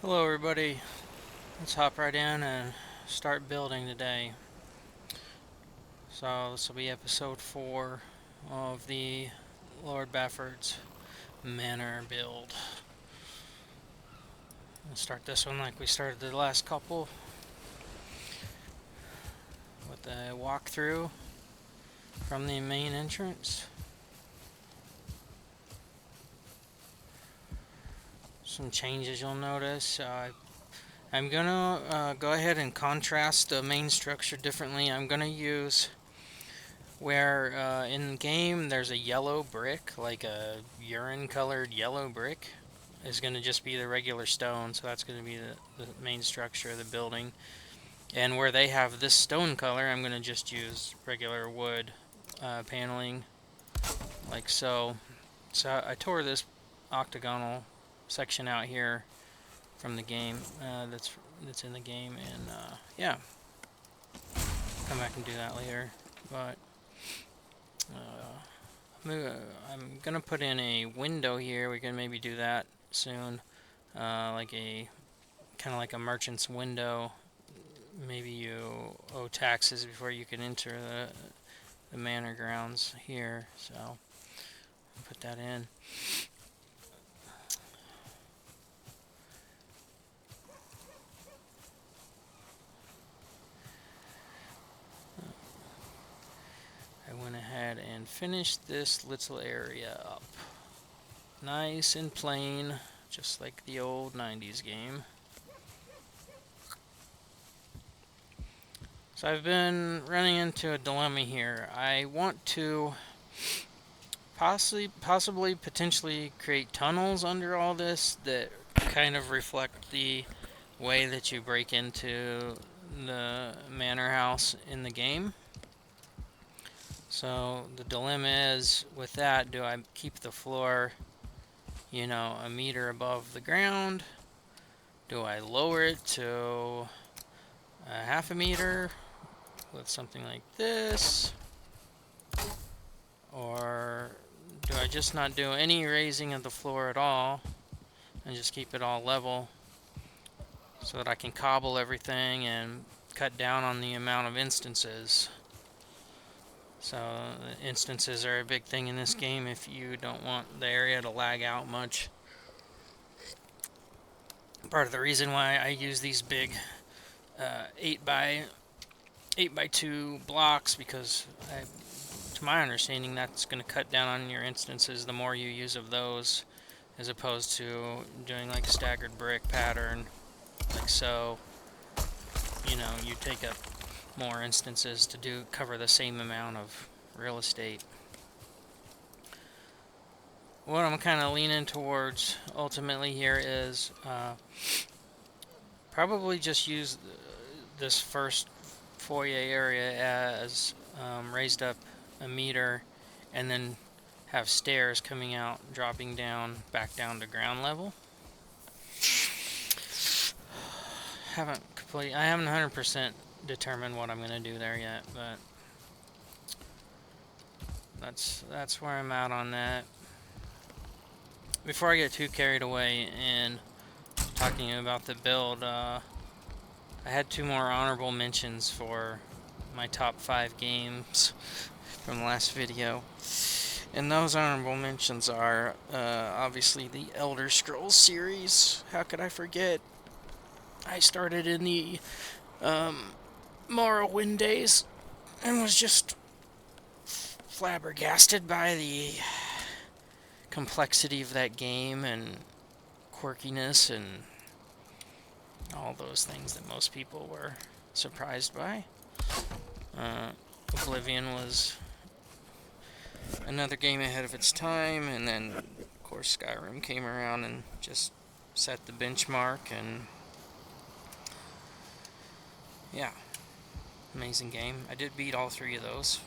Hello everybody, let's hop right in and start building today. So this will be episode 4 of the Lord Bafford's Manor build. Let's start this one like we started the last couple, with a walkthrough from the main entrance. Some changes you'll notice. I'm gonna go ahead and contrast the main structure differently. I'm gonna use where in game there's a yellow brick, like a urine colored yellow brick, is going to just be the regular stone, so that's going to be the main structure of the building. And where they have this stone color, I'm going to just use regular wood paneling, like so. So I tore this octagonal section out here from the game, that's in the game, and yeah, come back and do that later. But I'm gonna put in a window here. We can maybe do that soon, like a kind of like a merchant's window. Maybe you owe taxes before you can enter the manor grounds here. So I'll put that in. I went ahead and finished this little area up, nice and plain, just like the old 90s game. So I've been running into a dilemma here. I want to possibly, potentially create tunnels under all this that kind of reflect the way that you break into the manor house in the game. So the dilemma is with that, do I keep the floor, a meter above the ground? Do I lower it to a half a meter with something like this? Or do I just not do any raising of the floor at all and just keep it all level so that I can cobble everything and cut down on the amount of instances? So instances are a big thing in this game if you don't want the area to lag out much. Part of the reason why I use these big 8 by 2 blocks, because to my understanding that's going to cut down on your instances the more you use of those, as opposed to doing like a staggered brick pattern like so. You take up more instances to cover the same amount of real estate. What I'm kind of leaning towards ultimately here is probably just use this first foyer area as raised up a meter, and then have stairs coming out, dropping down, back down to ground level. I haven't 100% determined what I'm going to do there yet, but that's where I'm at on that. Before I get too carried away in talking about the build, I had 2 more honorable mentions for my top 5 games from the last video. And those honorable mentions are obviously the Elder Scrolls series. How could I forget? I started in the Morrowind days and was just flabbergasted by the complexity of that game and quirkiness and all those things that most people were surprised by. Oblivion was another game ahead of its time, and then of course Skyrim came around and just set the benchmark, and yeah, amazing game. I did beat all 3 of those.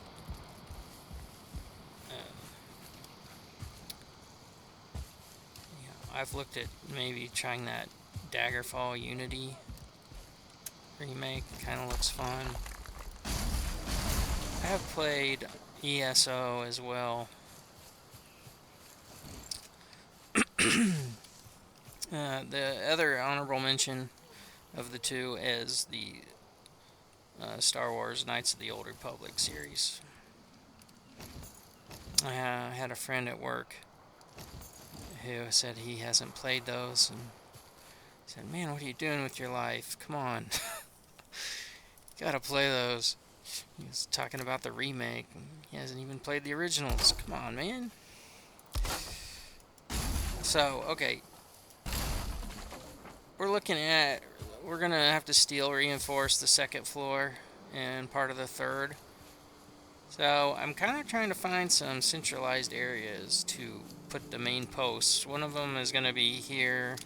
I've looked at maybe trying that Daggerfall Unity remake. Kind of looks fun. I have played ESO as well. The other honorable mention of the two is the Star Wars Knights of the Old Republic series. I had a friend at work who said he hasn't played those, and said, "Man, what are you doing with your life? Come on, gotta play those." He was talking about the remake, and he hasn't even played the originals. Come on, man. So, okay, we're gonna have to steel reinforce the second floor and part of the third. So I'm kind of trying to find some centralized areas to put the main posts. One of them is going to be here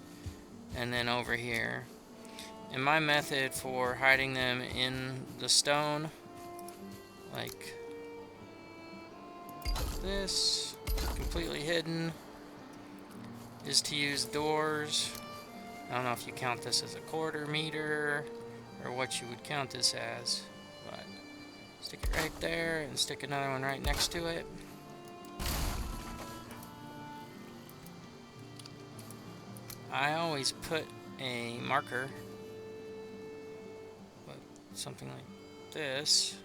and then over here. And my method for hiding them in the stone, like this, completely hidden, is to use doors. I don't know if you count this as a quarter meter or what you would count this as, but stick it right there and stick another one right next to it. I always put a marker, something like this.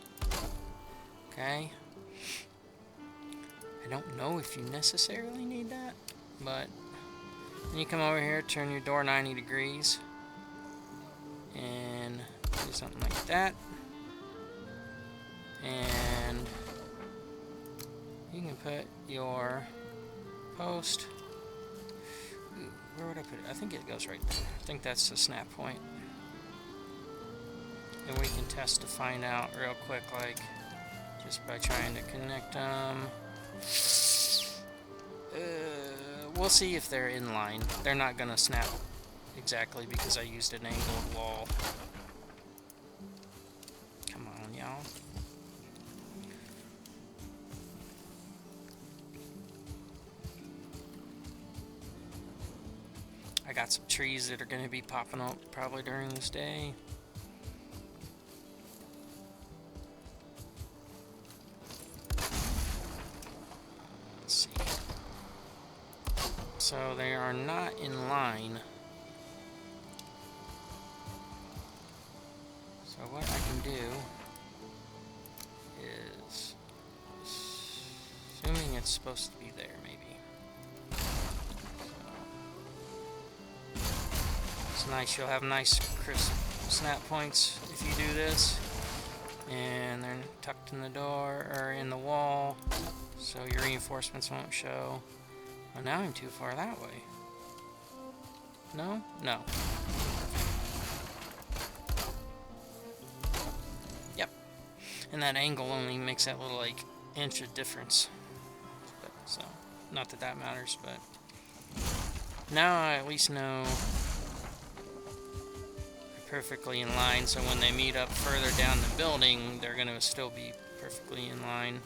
Okay. I don't know if you necessarily need that, but then you come over here, turn your door 90 degrees, and do something like that. And you can put your post. Ooh, where would I put it? I think it goes right there. I think that's the snap point. And we can test to find out real quick, like just by trying to connect them. We'll see if they're in line. They're not gonna snap exactly because I used an angled wall. Come on, y'all. I got some trees that are gonna be popping up probably during this day. So they are not in line. So what I can do is, assuming it's supposed to be there, maybe. So, it's nice. You'll have nice crisp snap points if you do this, and they're tucked in the door or in the wall, so your reinforcements won't show. Oh, now I'm too far that way. No? No. Yep. And that angle only makes that little, like, inch of difference. But, so, not that that matters, but now I at least know they're perfectly in line, so when they meet up further down the building, they're going to still be perfectly in line.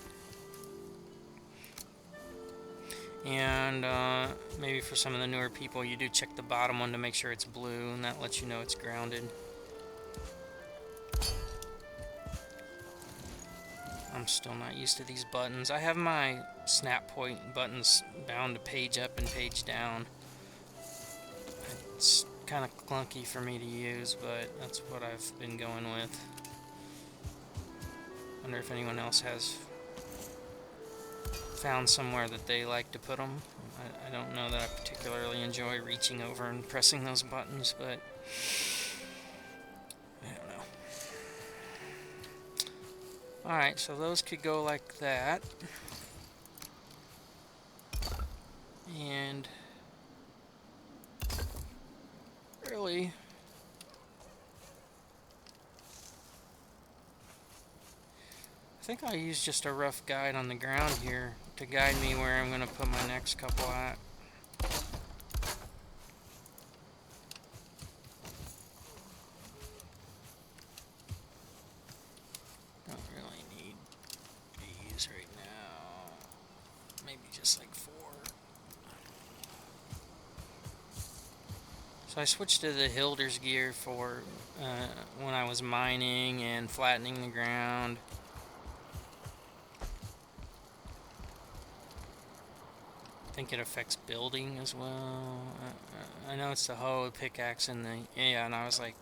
And maybe for some of the newer people, you do check the bottom one to make sure it's blue, and that lets you know it's grounded. I'm still not used to these buttons. I have my snap point buttons bound to page up and page down. It's kind of clunky for me to use, but that's what I've been going with. Wonder if anyone else has found somewhere that they like to put them. I don't know that I particularly enjoy reaching over and pressing those buttons, but I don't know. Alright, so those could go like that. And really, I think I'll use just a rough guide on the ground here to guide me where I'm going to put my next couple at. Don't really need these right now. Maybe just like 4. So I switched to the Hilder's gear for when I was mining and flattening the ground. I think it affects building as well. I know it's the hoe, pickaxe, and the... Yeah, and I was like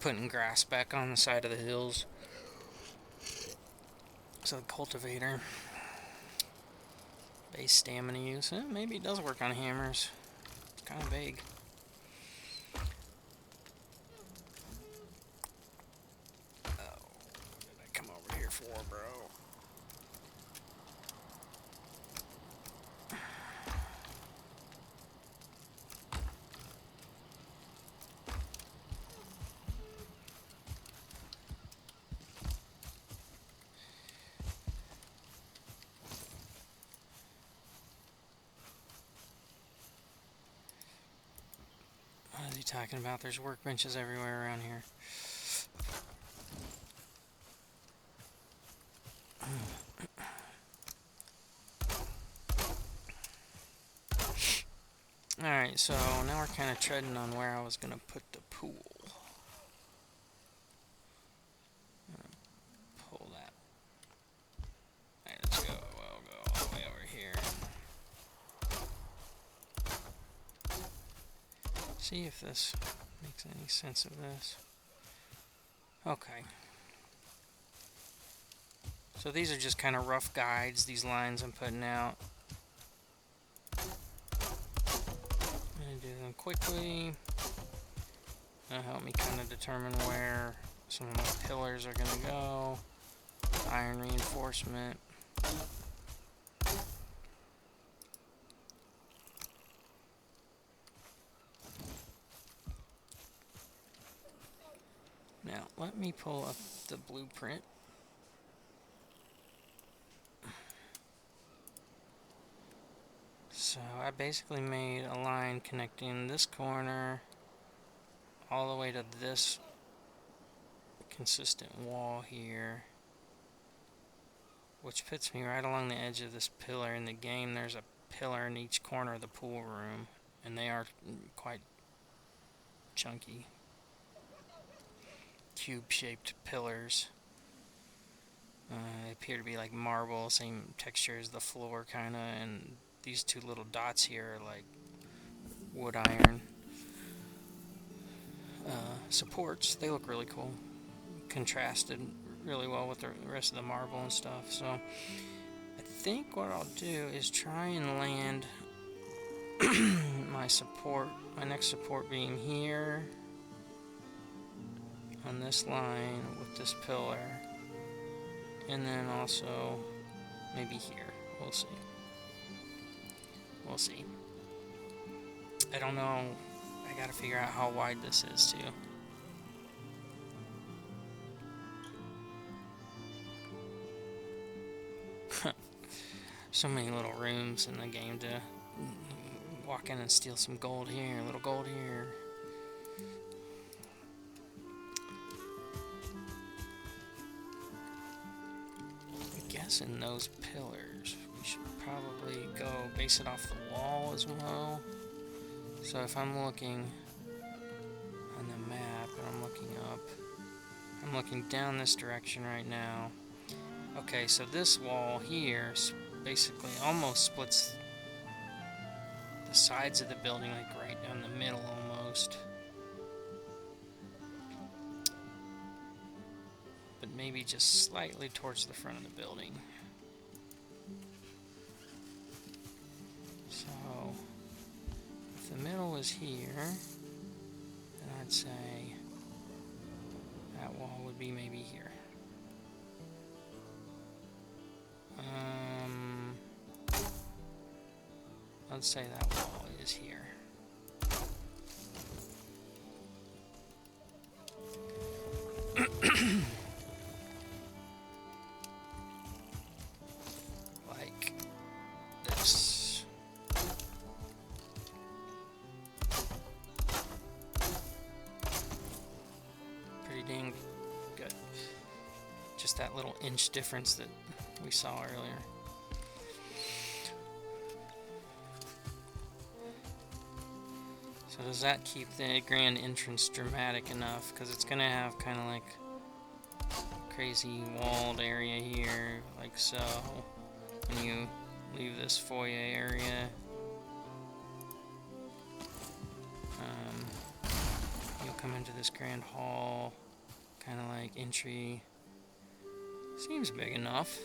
putting grass back on the side of the hills. So the cultivator. Base stamina use. Maybe it does work on hammers. It's kind of vague. Oh, what did I come over here for, bro? What is he talking about? There's workbenches everywhere around here. Alright, so now we're kind of treading on where I was going to put the pool. Pull that. Alright, let's go. We'll go all the way over here. See if this makes any sense of this. Okay. So these are just kind of rough guides, these lines I'm putting out. I'm going to do them quickly. That'll help me kind of determine where some of my pillars are going to go. Iron reinforcement. Now, let me pull up the blueprint. So I basically made a line connecting this corner all the way to this consistent wall here, which puts me right along the edge of this pillar. In the game, there's a pillar in each corner of the pool room, and they are quite chunky, cube-shaped pillars. They appear to be like marble, same texture as the floor, kind of, and these two little dots here are like wood iron supports. They look really cool, contrasted really well with the rest of the marble and stuff. So I think what I'll do is try and land my next support beam here on this line with this pillar, and then also maybe here. We'll see. We'll see. I don't know. I gotta figure out how wide this is too. So many little rooms in the game to walk in and steal some gold here, a little gold here. I guess in those pillars, we should probably go base it off the wall as well. So if I'm looking on the map and I'm looking down this direction right now. Okay, so this wall here basically almost splits the sides of the building, like right down the middle almost. But maybe just slightly towards the front of the building. So if the middle is here, then I'd say that wall would be maybe here. Let's say that wall is here. Like this. Pretty dang good. Just that little inch difference that we saw earlier. So does that keep the grand entrance dramatic enough? Because it's going to have kind of like a crazy walled area here, like so. When you leave this foyer area, come into this grand hall, kind of like entry. Seems big enough.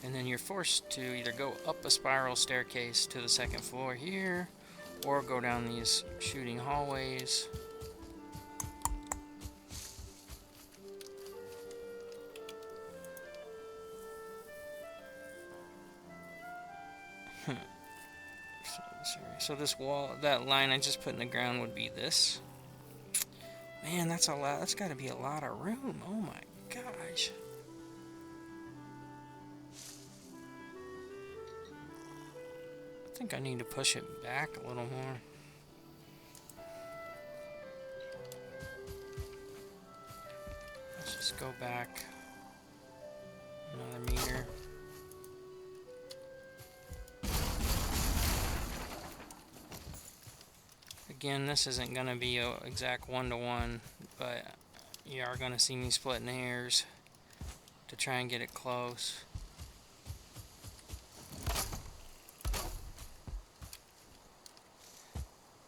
And then you're forced to either go up a spiral staircase to the second floor here, or go down these shooting hallways. So this wall, that line I just put in the ground would be this. Man, that's a lot. That's got to be a lot of room. Oh my gosh. I think I need to push it back a little more. Let's just go back another meter. Again, this isn't going to be an exact one-to-one, but you are going to see me splitting hairs to try and get it close.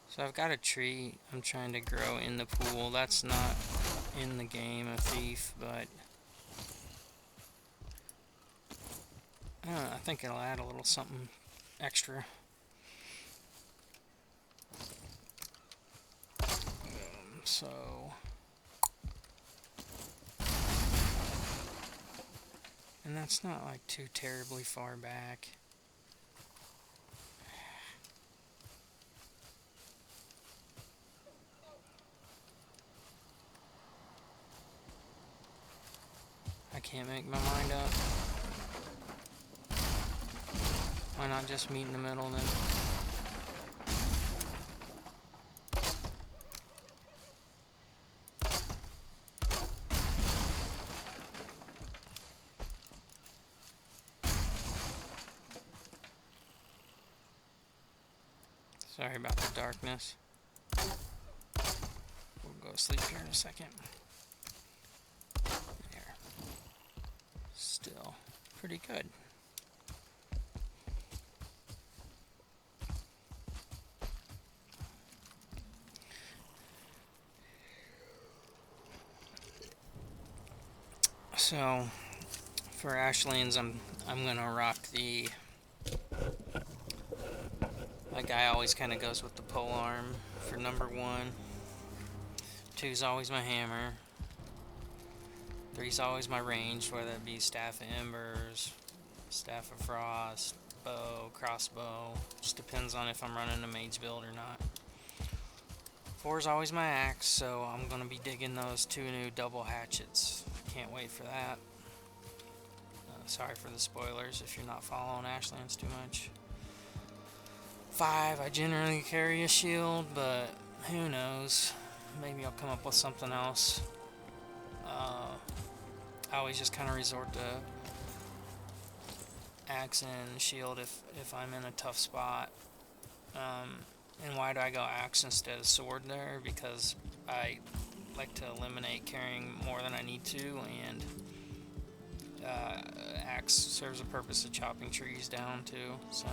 So I've got a tree I'm trying to grow in the pool. That's not in the game, a thief, but I think it'll add a little something extra. So and that's not like too terribly far back. I can't make my mind up. Why not just meet in the middle then? Sorry about the darkness. We'll go sleep here in a second. There. Still pretty good. So for Ashlands, I'm gonna rock the. My guy always kind of goes with the pole arm for number 1. 2's always my hammer. 3's always my range, whether it be Staff of Embers, Staff of Frost, bow, crossbow. Just depends on if I'm running a mage build or not. 4's always my axe, so I'm going to be digging those 2 new double hatchets. Can't wait for that. Sorry for the spoilers if you're not following Ashlands too much. 5, I generally carry a shield, but who knows? Maybe I'll come up with something else. I always just kind of resort to axe and shield if I'm in a tough spot. And why do I go axe instead of sword there? Because I like to eliminate carrying more than I need to, and axe serves a purpose of chopping trees down too, so.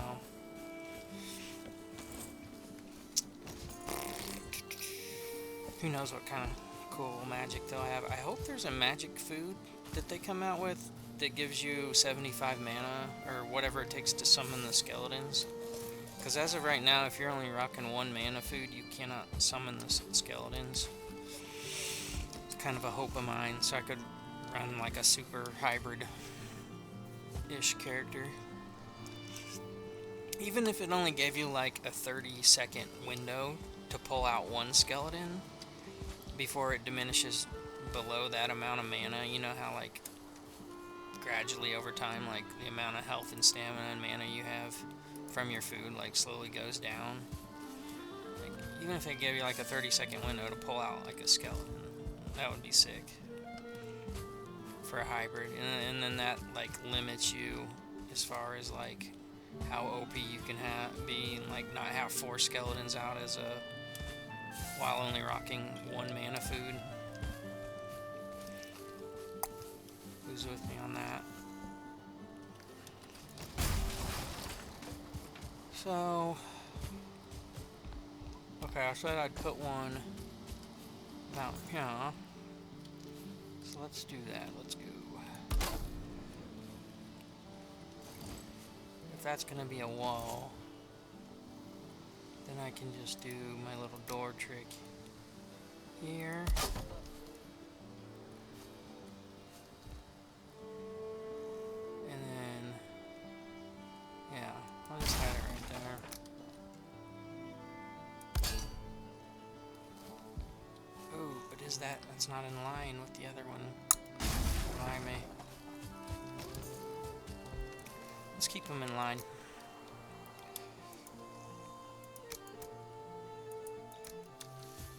Who knows what kind of cool magic they'll have. I hope there's a magic food that they come out with that gives you 75 mana or whatever it takes to summon the skeletons. Because as of right now, if you're only rocking 1 mana food, you cannot summon the skeletons. It's kind of a hope of mine, so I could run like a super hybrid-ish character. Even if it only gave you like a 30-second window to pull out 1 skeleton before it diminishes below that amount of mana. You know how like gradually over time, like the amount of health and stamina and mana you have from your food like slowly goes down. Like, even if it gave you like a 30-second window to pull out like a skeleton, that would be sick for a hybrid. And then that like limits you as far as like how OP you can be, and like not have 4 skeletons out as a while only rocking 1 mana food. Who's with me on that? So Okay, I said I'd put one about here. So let's do that. Let's go. If that's gonna be a wall, then I can just do my little door trick here. And then, yeah, I'll just hide it right there. Oh, but is that's not in line with the other one. Remind me. Let's keep them in line.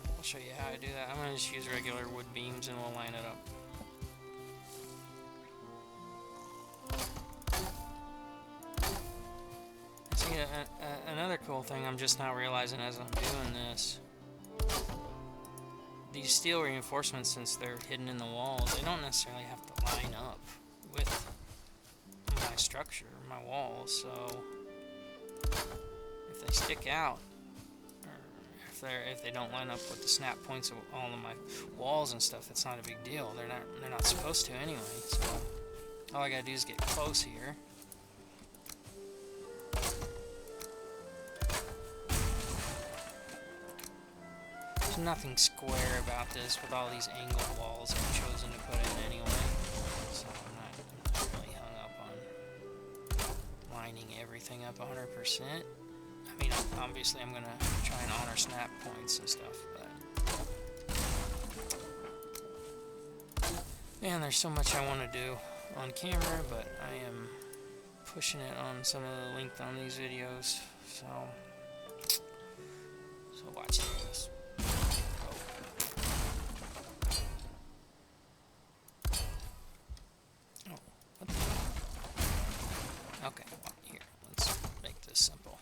I'll show you how I do that. I'm going to just use regular wood beams and we'll line it up. See, another cool thing I'm just now realizing as I'm doing this, these steel reinforcements, since they're hidden in the walls, they don't necessarily have to line up with my structure, my walls, so if they stick out, if they don't line up with the snap points of all of my walls and stuff, it's not a big deal. They're not supposed to anyway. So all I gotta do is get close here. There's nothing square about this with all these angled walls I've chosen to put in anyway. So I'm not really hung up on lining everything up 100%. I mean, obviously I'm gonna try and honor snap points and stuff, but man, there's so much I want to do on camera, but I am pushing it on some of the length on these videos, so watch this. Oh, what the? Okay, well, here, let's make this simple.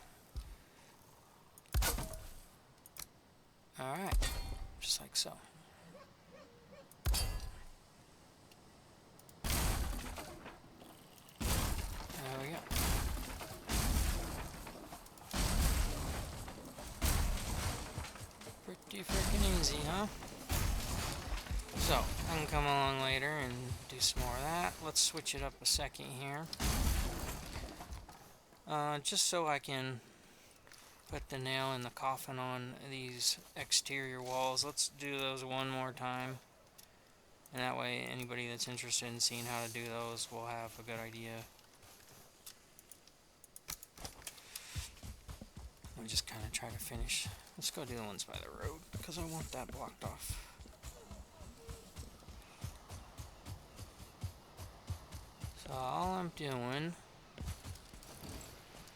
Alright, just like so. There we go. Pretty freaking easy, huh? So, I can come along later and do some more of that. Let's switch it up a second here. Just so I can put the nail in the coffin on these exterior walls. Let's do those one more time. And that way anybody that's interested in seeing how to do those will have a good idea. I'll just kind of try to finish. Let's go do the ones by the road, because I want that blocked off. So all I'm doing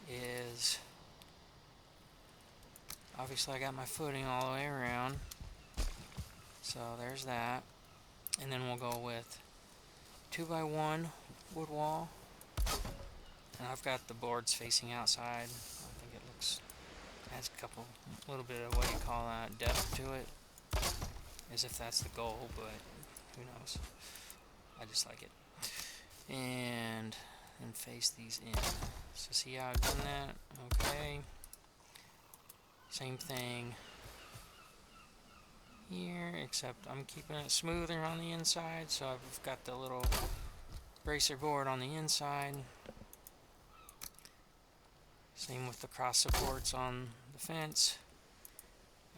is, obviously I got my footing all the way around, so there's that, and then we'll go with 2x1 wood wall, and I've got the boards facing outside. I think it adds a little bit of, what do you call that, depth to it, as if that's the goal, but who knows. I just like it. And then face these in. So see how I've done that? Okay. Same thing here, except I'm keeping it smoother on the inside, so I've got the little bracer board on the inside. Same with the cross supports on the fence.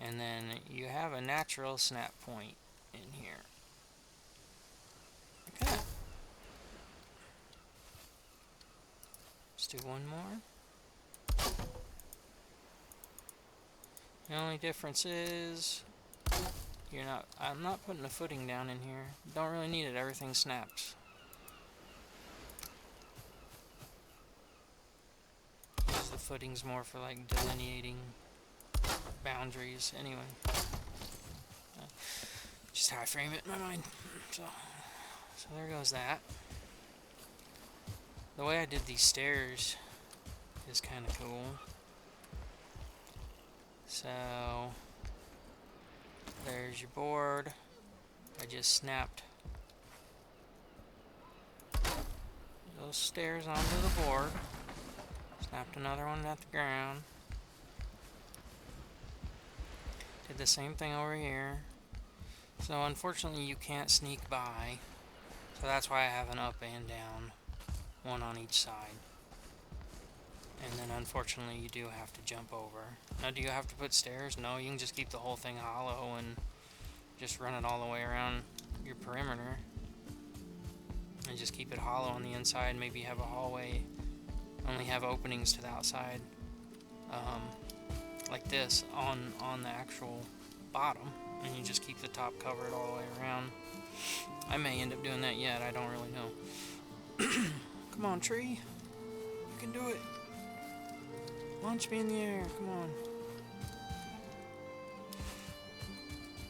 And then you have a natural snap point in here. Okay. Let's do one more. The only difference is I'm not putting a footing down in here. Don't really need it, everything snaps. Use the footings more for like delineating boundaries anyway. Just how I frame it in my mind. So there goes that. The way I did these stairs is kind of cool. So there's your board. I just snapped those stairs onto the board. Snapped another one at the ground. Did the same thing over here. So unfortunately you can't sneak by. So that's why I have an up and down, one on each side. And then unfortunately you do have to jump over. Now do you have to put stairs? No, you can just keep the whole thing hollow and just run it all the way around your perimeter. And just keep it hollow on the inside. Maybe have a hallway, only have openings to the outside. Like this on the actual bottom. And you just keep the top covered all the way around. I may end up doing that yet, I don't really know. Come on, tree. You can do it. Launch me in the air, come on.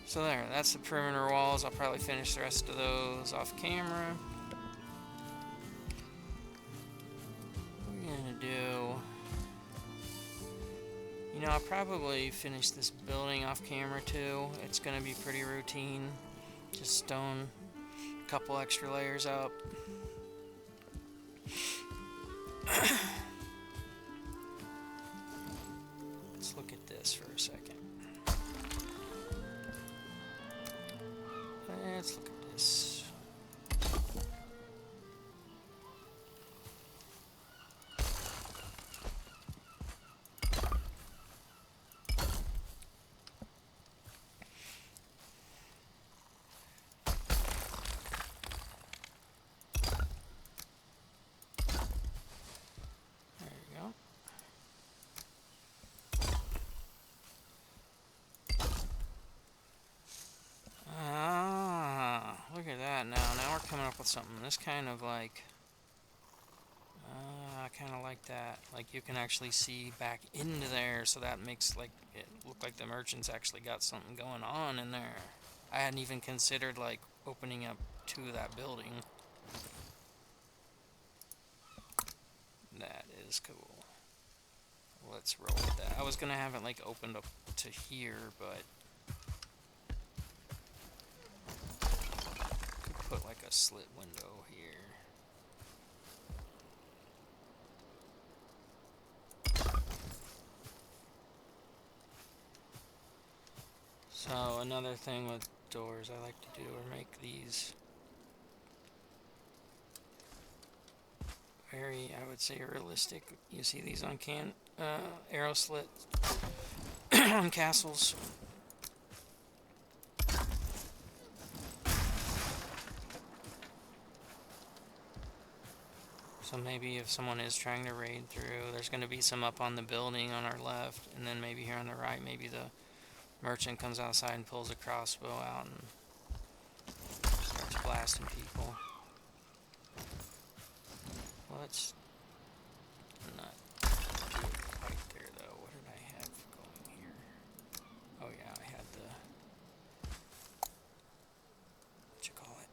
So there, that's the perimeter walls. I'll probably finish the rest of those off camera. What are we gonna do? You know, I'll probably finish this building off camera too. It's gonna be pretty routine. Just stone, a couple extra layers up. Let's look at this for a second. Let's look at this. There you go. Look at that now. Now we're coming up with something. This kind of like... I kind of like that. Like you can actually see back into there, so that makes like it look like the merchants actually got something going on in there. I hadn't even considered like opening up to that building. That is cool. Let's roll with that. I was gonna have it like opened up to here, but could put like a slit window here. So another thing with doors I like to do are make these very, I would say, realistic. You see these on arrow slit on castles. So maybe if someone is trying to raid through, there's going to be some up on the building on our left, and then maybe here on the right, maybe the merchant comes outside and pulls a crossbow out and starts blasting people. Let's not do it quite there though. What did I have going here? Oh yeah, I had the... what you call it?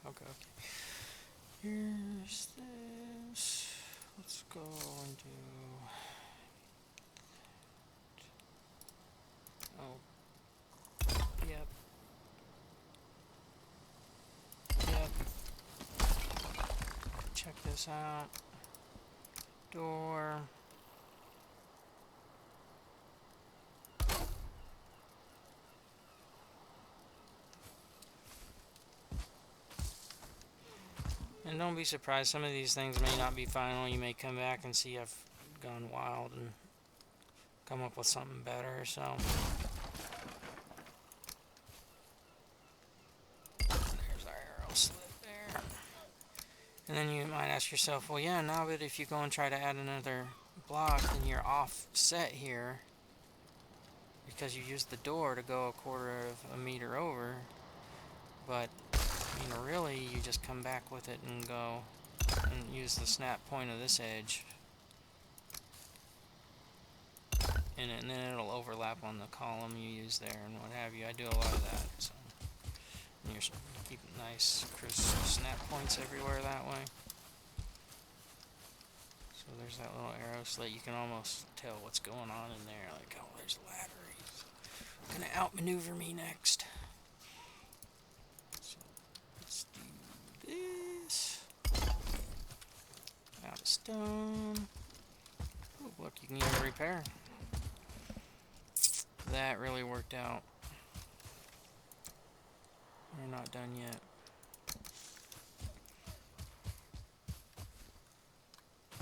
Okay. Here's this. Let's go and do... oh. Yep. Check this out. Door. And don't be surprised, some of these things may not be final. You may come back and see I've gone wild and come up with something better, so... there's our arrow slit there. And then you might ask yourself, well yeah, now that if you go and try to add another block, then you're offset here. Because you used the door to go 1/4 meter over. But... I mean, really, you just come back with it and go and use the snap point of this edge. And then it'll overlap on the column you use there and what have you. I do a lot of that. So you're keeping nice, crisp snap points everywhere that way. So there's that little arrow slit. You can almost tell what's going on in there. Like, oh, there's a ladder. He's going to outmaneuver me next. Ooh, look, you can even repair. That really worked out. We're not done yet.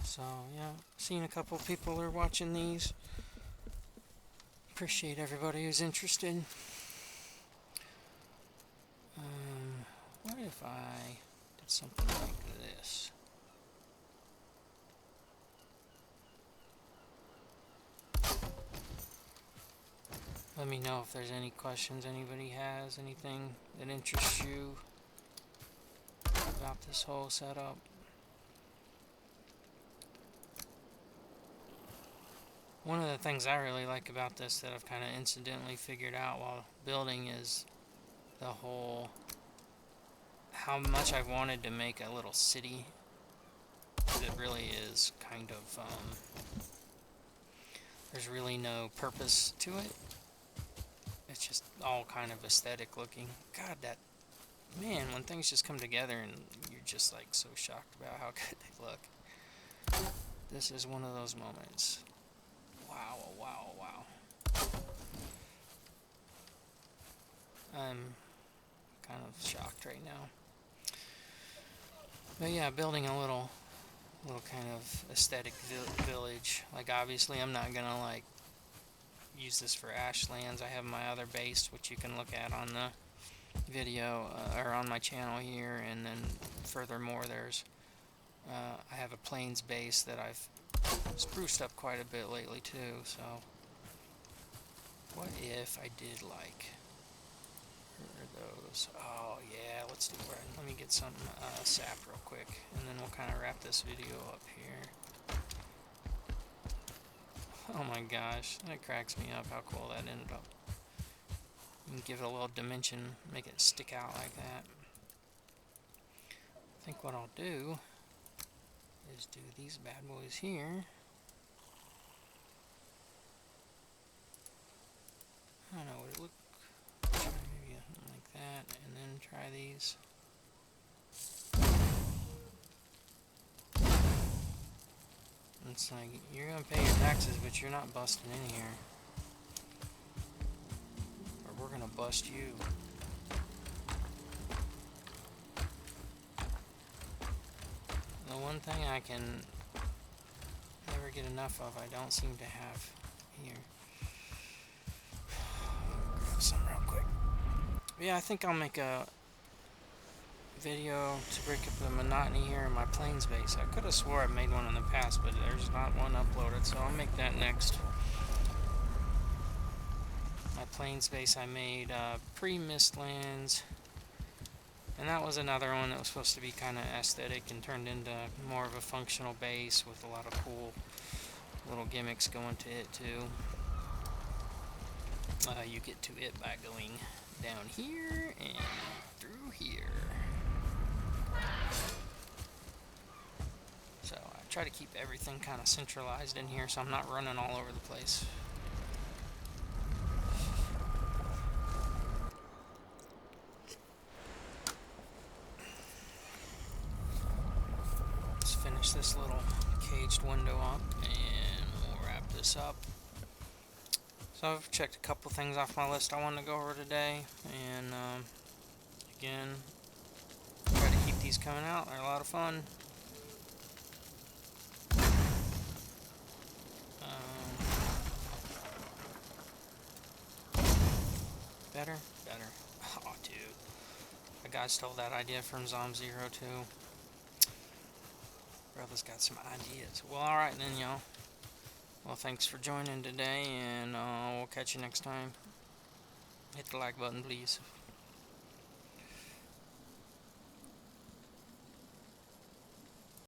So, yeah, seen a couple people are watching these. Appreciate everybody who's interested. What if I did something like this? Let me know if there's any questions anybody has, anything that interests you about this whole setup. One of the things I really like about this that I've kind of incidentally figured out while building is the whole, how much I've wanted to make a little city that really is kind of, there's really no purpose to it. It's just all kind of aesthetic looking. God, that, man, when things just come together and you're just like so shocked about how good they look. This is one of those moments. Wow, wow, wow. I'm kind of shocked right now. But yeah, building a little kind of aesthetic village. Like, obviously I'm not gonna like use this for Ashlands. I have my other base, which you can look at on the video or on my channel here, and then furthermore there's I have a plains base that I've spruced up quite a bit lately too. So what if I did like, where are those? Oh yeah, let's do it. Let me get some sap real quick, and then we'll kind of wrap this video up here. Oh my gosh, that cracks me up how cool that ended up. You can give it a little dimension, make it stick out like that. I think what I'll do is do these bad boys here. I don't know what it look. Try maybe something like that, and then try these. It's like, you're gonna pay your taxes, but you're not busting in here, or we're gonna bust you. The one thing I can never get enough of, I don't seem to have here. Grab some real quick. Yeah, I think I'll make a video to break up the monotony here in my plains base. I could have swore I made one in the past, but there's not one uploaded, so I'll make that next. My plains base I made pre-Mistlands, and that was another one that was supposed to be kind of aesthetic and turned into more of a functional base with a lot of cool little gimmicks going to it too. You get to it by going down here and through here. So I try to keep everything kind of centralized in here so I'm not running all over the place. Let's finish this little caged window up and we'll wrap this up. So I've checked a couple things off my list I wanted to go over today, and again, try to keep these coming out. They're a lot of fun. Better? Oh, dude. The guy stole that idea from Zom Zero too. Brother's got some ideas. Well, alright then, y'all. Well, thanks for joining today, and we'll catch you next time. Hit the like button, please.